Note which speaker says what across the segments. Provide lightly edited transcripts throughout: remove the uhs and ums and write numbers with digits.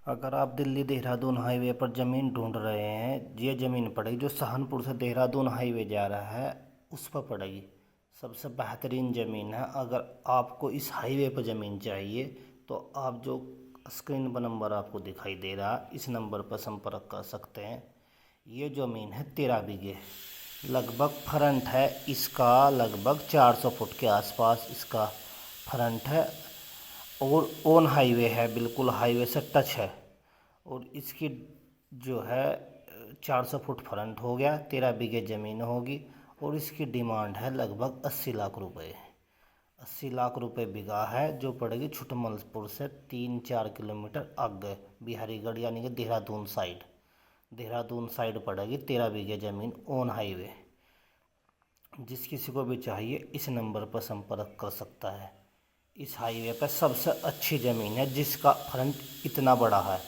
Speaker 1: अगर आप दिल्ली देहरादून हाईवे पर ज़मीन ढूंढ रहे हैं, ये ज़मीन पड़ेगी जो सहारनपुर से देहरादून हाईवे जा रहा है उस पर पड़ेगी। सबसे बेहतरीन ज़मीन है। अगर आपको इस हाईवे पर ज़मीन चाहिए तो आप जो स्क्रीन पर नंबर आपको दिखाई दे रहा है इस नंबर पर संपर्क कर सकते हैं। ये ज़मीन है 13 बीघे। लगभग फ्रंट है इसका लगभग 400 फुट के आसपास इसका फ्रंट है और ऑन हाईवे है, बिल्कुल हाईवे से टच है। और इसकी जो है 400 फुट फ्रंट हो गया, 13 बीघे ज़मीन होगी और इसकी डिमांड है लगभग 80 लाख रुपए। 80 लाख रुपए बीघा है जो पड़ेगी छुटमलपुर से 3-4 किलोमीटर आगे बिहारीगढ़ यानी कि देहरादून साइड पड़ेगी 13 बीघे ज़मीन ऑन हाईवे। जिस किसी को भी चाहिए इस नंबर पर संपर्क कर सकता है। इस हाईवे पर सबसे अच्छी ज़मीन है जिसका फ्रंट इतना बड़ा है,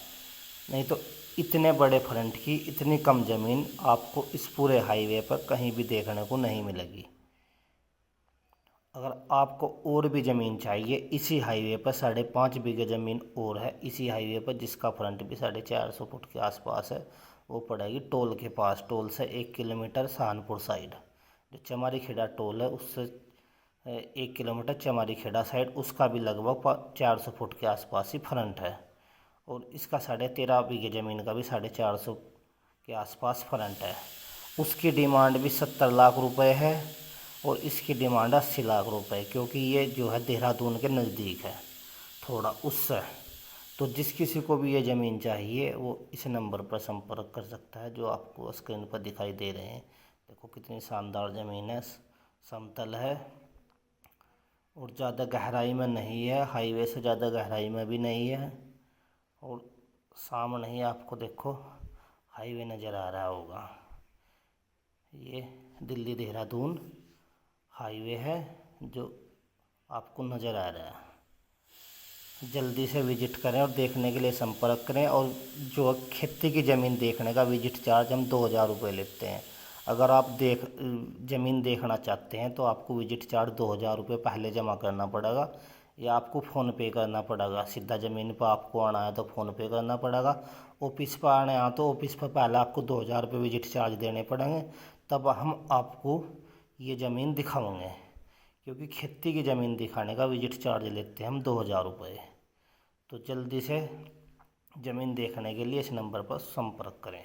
Speaker 1: नहीं तो इतने बड़े फ्रंट की इतनी कम ज़मीन आपको इस पूरे हाईवे पर कहीं भी देखने को नहीं मिलेगी। अगर आपको और भी ज़मीन चाहिए इसी हाईवे पर 5.5 बीघे ज़मीन और है इसी हाईवे पर जिसका फ्रंट भी 450 फुट के आसपास है। वो पड़ेगी टोल के पास, टोल से 1 किलोमीटर सहारनपुर साइड। जो चमारी खेड़ा टोल है उससे 1 किलोमीटर चमारी खेड़ा साइड, उसका भी लगभग 400 फुट के आसपास ही फ्रंट है। और इसका 13.5 बीघे ज़मीन का भी 450 के आसपास फ्रंट है। उसकी डिमांड भी 70 लाख रुपए है और इसकी डिमांड 80 लाख रुपए, क्योंकि ये जो है देहरादून के नज़दीक है थोड़ा उससे। तो जिस किसी को भी ये ज़मीन चाहिए वो इस नंबर पर संपर्क कर सकता है जो आपको स्क्रीन पर दिखाई दे रहे हैं। देखो कितनी शानदार ज़मीन है, समतल है और ज़्यादा गहराई में नहीं है, हाईवे से ज़्यादा गहराई में भी नहीं है। और सामने ही आपको देखो हाईवे नज़र आ रहा होगा। ये दिल्ली देहरादून हाईवे है जो आपको नज़र आ रहा है। जल्दी से विजिट करें और देखने के लिए संपर्क करें। और जो खेती की ज़मीन देखने का विजिट चार्ज हम 2000 रुपये लेते हैं। अगर आप ज़मीन देखना चाहते हैं तो आपको विजिट चार्ज 2000 रुपये पहले जमा करना पड़ेगा या आपको फ़ोन पे करना पड़ेगा। सीधा ज़मीन पर आपको आना है तो फ़ोन पे करना पड़ेगा। ऑफिस पर आने हैं तो ऑफिस पर पहले आपको 2000 रुपये विजिट चार्ज देने पड़ेंगे, तब हम आपको ये ज़मीन दिखाएंगे। क्योंकि खेती की ज़मीन दिखाने का विजिट चार्ज लेते हैं हम 2000 रुपये। तो जल्दी से ज़मीन देखने के लिए इस नंबर पर संपर्क करें।